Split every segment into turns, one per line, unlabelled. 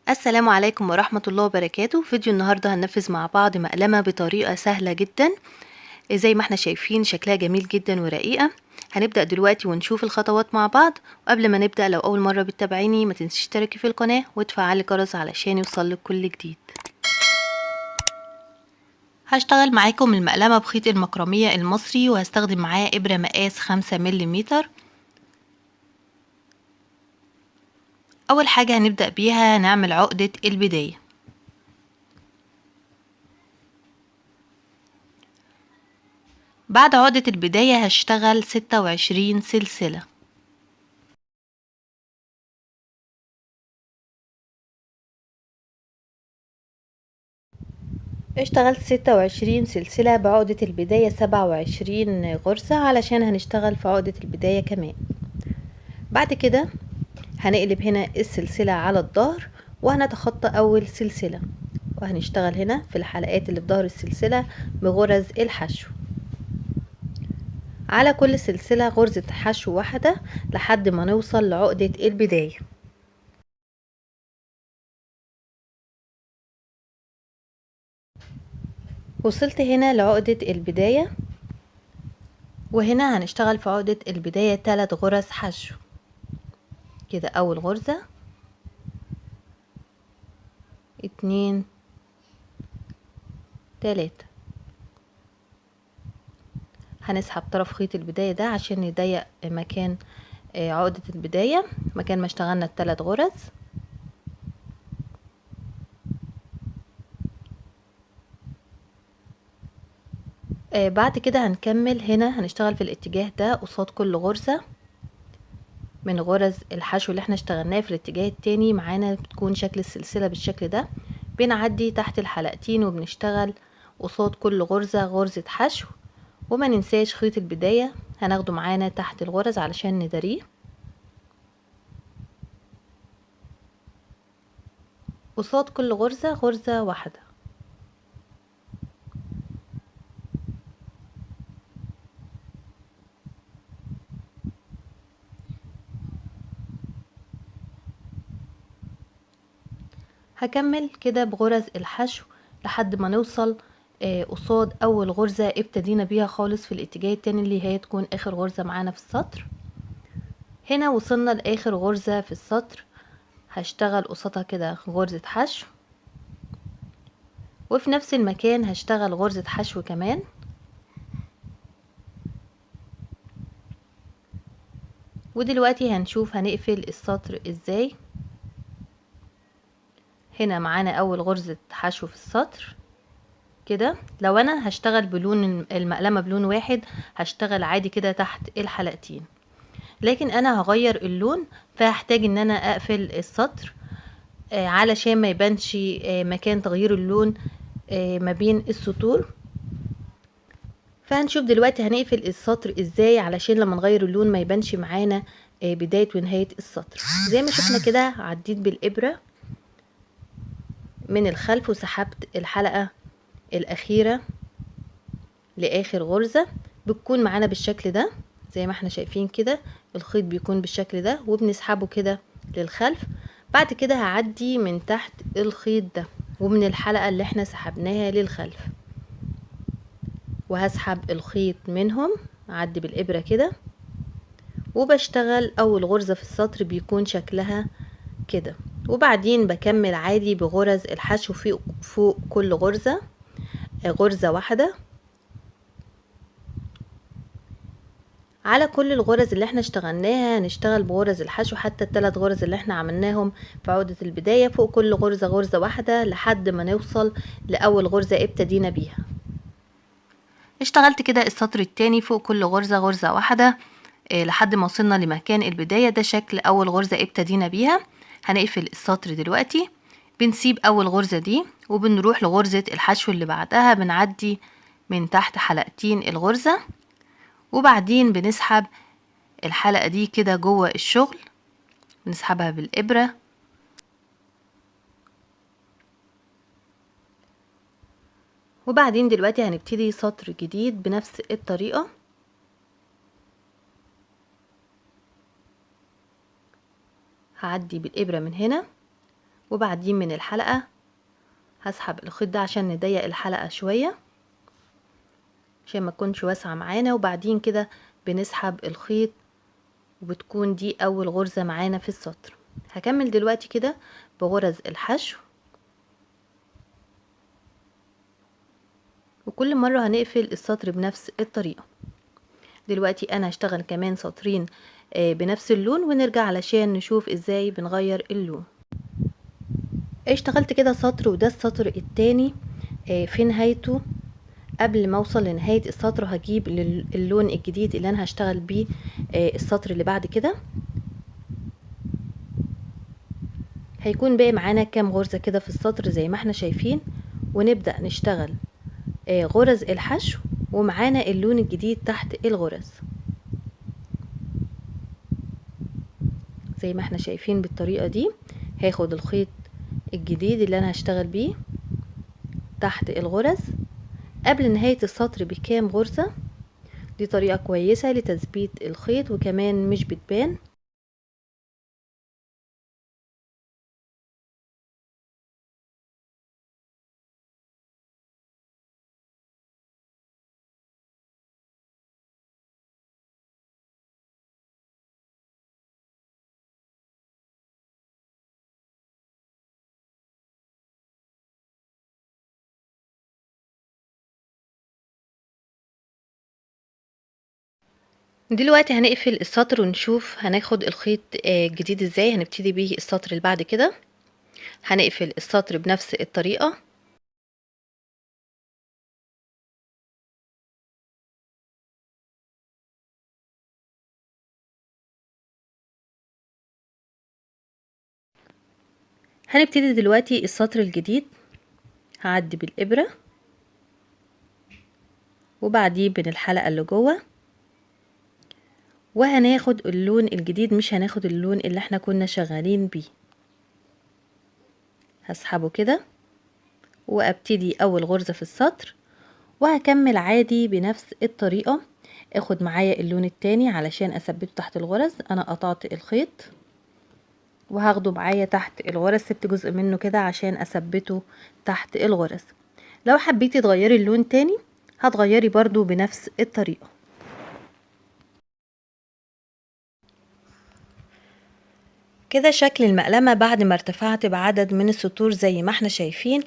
السلام عليكم ورحمة الله وبركاته. فيديو النهاردة هننفذ مع بعض مقلمة بطريقة سهلة جدا. زي ما احنا شايفين شكلها جميل جدا ورقيقة. هنبدأ دلوقتي ونشوف الخطوات مع بعض. وقبل ما نبدأ، لو أول مرة بتتابعيني ما تنسيش تشتركي في القناة وتفعلي الجرس علشان يوصلك كل جديد. هشتغل معاكم المقلمة بخيط المكرمية المصري، وهستخدم معاه إبرة مقاس 5 ملم. أول حاجة هنبدأ بيها نعمل عقدة البداية. بعد عقدة البداية هشتغل 26 سلسلة. اشتغلت 26 سلسلة بعقدة البداية 27 غرزة، علشان هنشتغل في عقدة البداية كمان. بعد كده هنقلب هنا السلسلة على الظهر وهنتخطى أول سلسلة، وهنشتغل هنا في الحلقات اللي في ظهر السلسلة بغرز الحشو. على كل سلسلة غرزة حشو واحدة لحد ما نوصل لعقدة البداية. وصلت هنا لعقدة البداية، وهنا هنشتغل في عقدة البداية 3 غرز حشو. كده أول غرزة، 2، 3. هنسحب طرف خيط البداية ده عشان يضيق مكان عقدة البداية، مكان ما اشتغلنا ال3 غرز. بعد كده هنكمل هنا، هنشتغل في الاتجاه ده قصاد كل غرزة من غرز الحشو اللي احنا اشتغلناه في الاتجاه التاني. معانا بتكون شكل السلسلة بالشكل ده، بنعدي تحت الحلقتين وبنشتغل قصاد كل غرزة غرزة حشو. وما ننساش خيط البداية هناخده معانا تحت الغرز علشان نداريه. قصاد كل غرزة غرزة واحدة. هكمل كده بغرز الحشو لحد ما نوصل قصاد اول غرزة ابتدينا بيها خالص في الاتجاه التاني، اللي هي تكون اخر غرزة معانا في السطر. هنا وصلنا لاخر غرزة في السطر، هشتغل قصادها كده غرزة حشو، وفي نفس المكان هشتغل غرزة حشو كمان. ودلوقتي هنشوف هنقفل السطر ازاي. هنا معانا اول غرزة حشو في السطر كده. لو انا هشتغل بلون المقلمة بلون واحد هشتغل عادي كده تحت الحلقتين، لكن انا هغير اللون فهحتاج ان انا اقفل السطر علشان ما يبانش مكان تغيير اللون ما بين السطور. فهنشوف دلوقتي هنقفل السطر ازاي علشان لما نغير اللون ما يبانش معانا بداية ونهاية السطر. زي ما شفنا كده عديت بالإبرة من الخلف وسحبت الحلقة الأخيرة لآخر غرزة، بتكون معانا بالشكل ده. زي ما احنا شايفين كده الخيط بيكون بالشكل ده، وبنسحبه كده للخلف. بعد كده هعدي من تحت الخيط ده ومن الحلقة اللي احنا سحبناها للخلف، وهسحب الخيط منهم، اعدي بالإبرة كده وبشتغل اول غرزة في السطر بيكون شكلها كده. وبعدين بكمل عادي بغرز الحشو فوق كل غرزة غرزة واحدة. على كل الغرز اللي احنا اشتغلناها هنشتغل بغرز الحشو، حتى ال3 غرز اللي احنا عملناهم في عقدة البداية فوق كل غرزة غرزة واحدة لحد ما نوصل لأول غرزة ابتدينا بيها. اشتغلت كده السطر التاني فوق كل غرزة غرزة واحدة لحد ما وصلنا لمكان البداية. ده شكل أول غرزة ابتدينا بيها. هنقفل السطر دلوقتي، بنسيب أول غرزة دي وبنروح لغرزة الحشو اللي بعدها، بنعدي من تحت حلقتين الغرزة، وبعدين بنسحب الحلقة دي كده جوه الشغل، بنسحبها بالإبرة. وبعدين دلوقتي هنبتدي سطر جديد بنفس الطريقة. هعدي بالإبرة من هنا وبعدين من الحلقة هسحب الخيط ده عشان نضيق الحلقة شوية عشان ما تكونش واسعة معانا. وبعدين كده بنسحب الخيط وبتكون دي اول غرزة معانا في السطر. هكمل دلوقتي كده بغرز الحشو، وكل مرة هنقفل السطر بنفس الطريقة. دلوقتي انا هشتغل كمان سطرين بنفس اللون ونرجع علشان نشوف ازاي بنغير اللون. اشتغلت كده سطر وده السطر التاني. في نهايته قبل ما اوصل لنهاية السطر هجيب اللون الجديد اللي انا هشتغل بيه السطر اللي بعد كده. هيكون باقي معانا كام غرزة كده في السطر زي ما احنا شايفين، ونبدأ نشتغل غرز الحشو ومعانا اللون الجديد تحت الغرز زي ما احنا شايفين بالطريقة دي. هاخد الخيط الجديد اللي انا هشتغل بيه تحت الغرز قبل نهاية السطر بكام غرزة. دي طريقة كويسة لتثبيت الخيط وكمان مش بتبان. دلوقتي هنقفل السطر ونشوف هناخد الخيط الجديد ازاي. هنبتدي بيه السطر اللي بعد كده. هنقفل السطر بنفس الطريقة. هنبتدي دلوقتي السطر الجديد. هعدي بالإبرة وبعديه من الحلقة اللي جوه، وهناخد اللون الجديد مش هناخد اللون اللي احنا كنا شغالين بيه. هسحبه كده وابتدي اول غرزة في السطر وهكمل عادي بنفس الطريقة. اخد معايا اللون التاني علشان اثبته تحت الغرز. انا قطعت الخيط وهاخده معايا تحت الغرز، سبت جزء منه كده عشان اثبته تحت الغرز. لو حبيتي تغيري اللون تاني هتغيري برضو بنفس الطريقة. كده شكل المقلمة بعد ما ارتفعت بعدد من السطور زي ما احنا شايفين.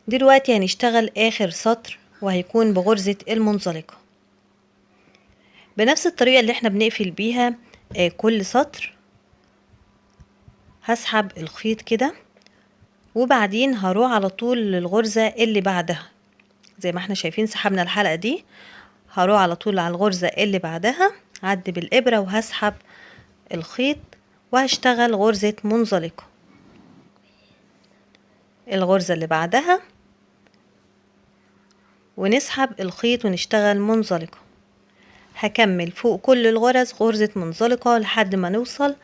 دلوقتي هنشتغل اخر سطر وهيكون بغرزة المنزلقة بنفس الطريقة اللي احنا بنقفل بيها كل سطر. هسحب الخيط كده وبعدين هروح على طول للغرزة اللي بعدها زي ما احنا شايفين. سحبنا الحلقة دي، هروح على طول على الغرزة اللي بعدها، عدي بالإبرة وهسحب الخيط وهشتغل غرزة منزلقة. الغرزة اللي بعدها ونسحب الخيط ونشتغل منزلقة. هكمل فوق كل الغرز غرزة منزلقة لحد ما نوصل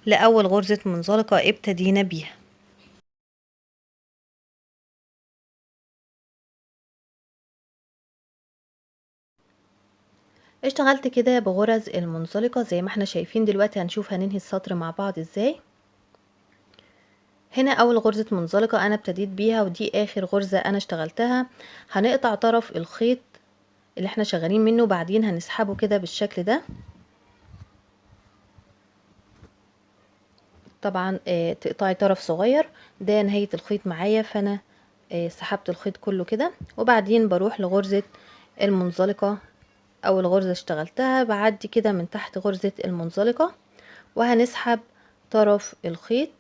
لأول غرزة منزلقة ابتدينا بيها. اشتغلت كده بغرز المنزلقة زي ما احنا شايفين. دلوقتي هنشوف هننهي السطر مع بعض ازاي. هنا اول غرزة منزلقة انا ابتديت بيها ودي اخر غرزة انا اشتغلتها. هنقطع طرف الخيط اللي احنا شغالين منه بعدين هنسحبه كده بالشكل ده. طبعا تقطعي طرف صغير، ده نهاية الخيط معايا. فانا سحبت الخيط كله كده وبعدين بروح لغرزة المنزلقة. اول غرزة اشتغلتها بعدي كده من تحت غرزة المنزلقة وهنسحب طرف الخيط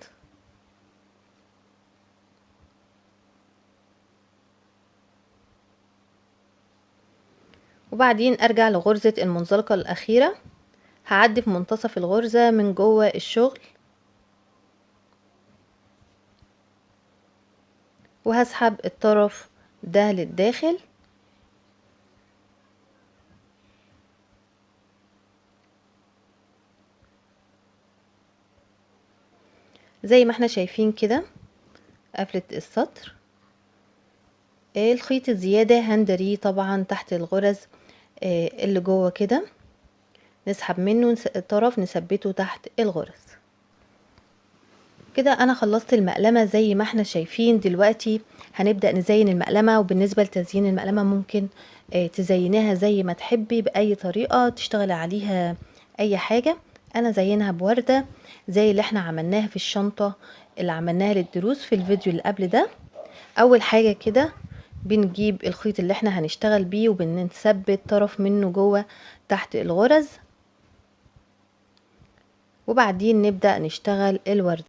وبعدين ارجع لغرزة المنزلقة الاخيرة. هعدي في منتصف الغرزة من جوه الشغل وهسحب الطرف ده للداخل زي ما احنا شايفين كده. قفلت السطر. الخيط الزيادة هندريه طبعا تحت الغرز اللي جوه كده، نسحب منه الطرف نثبته تحت الغرز. كده انا خلصت المقلمة زي ما احنا شايفين. دلوقتي هنبدأ نزين المقلمة. وبالنسبة لتزيين المقلمة ممكن تزينها زي ما تحبي بأي طريقة، تشتغلي عليها اي حاجة. انا زينها بوردة زي اللي احنا عملناها في الشنطة اللي عملناها للدروس في الفيديو اللي قبل ده. اول حاجة كده بنجيب الخيط اللي احنا هنشتغل بيه وبنثبت طرف منه جوه تحت الغرز، وبعدين نبدأ نشتغل الورد.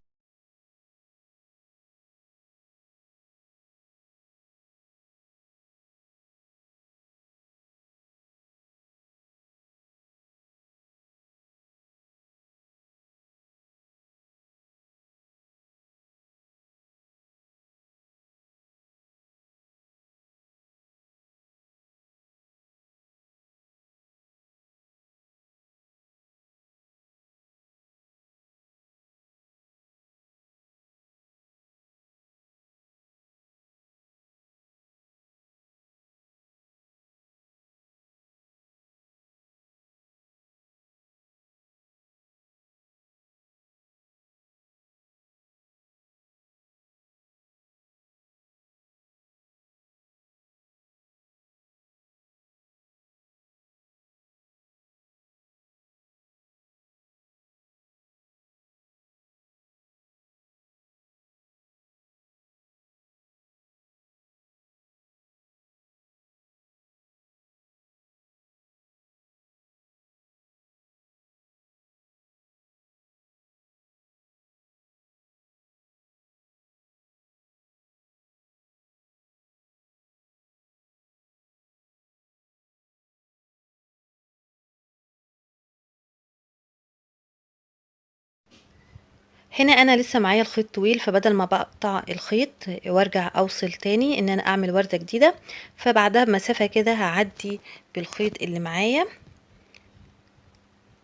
هنا انا لسه معايا الخيط طويل، فبدل ما بقطع الخيط وارجع اوصل تاني ان انا اعمل وردة جديدة، فبعدها بمسافة كده هعدي بالخيط اللي معايا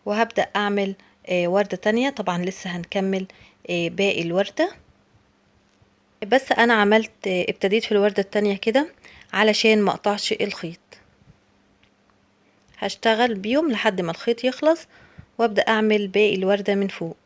وهبدأ اعمل وردة تانية. طبعا لسه هنكمل باقي الوردة، بس انا عملت ابتديت في الوردة التانية كده علشان ما اقطعش الخيط. هشتغل بيهم لحد ما الخيط يخلص وابدأ اعمل باقي الوردة من فوق.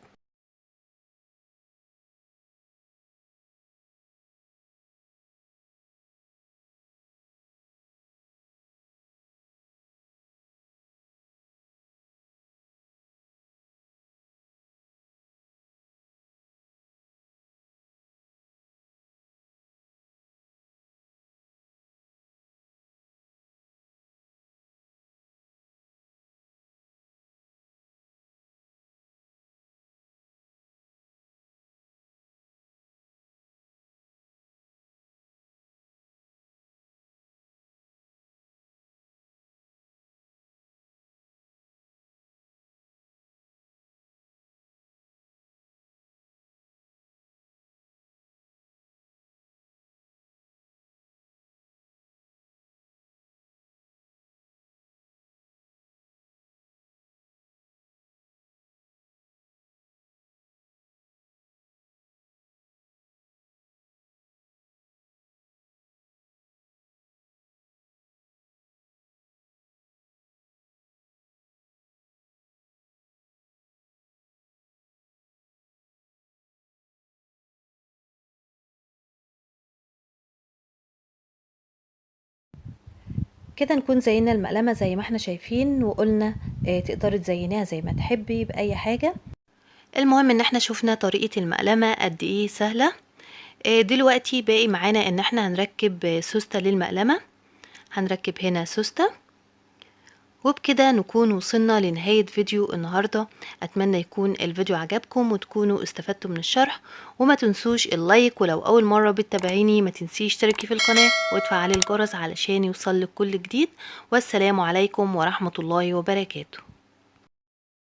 كده نكون زينا المقلمة زي ما احنا شايفين، وقلنا تقدري تزينيها زي ما تحبي بأي حاجة. المهم ان احنا شفنا طريقة المقلمة قد ايه سهلة. دلوقتي باقي معانا ان احنا هنركب سوستة للمقلمة. هنركب هنا سوستة، وبكده نكون وصلنا لنهاية فيديو النهاردة. اتمنى يكون الفيديو عجبكم وتكونوا استفدتوا من الشرح، وما تنسوش اللايك، ولو اول مرة بتتابعيني ما تنسيش تشتركي في القناة وتفعلي الجرس علشان يوصلك كل جديد. والسلام عليكم ورحمة الله وبركاته.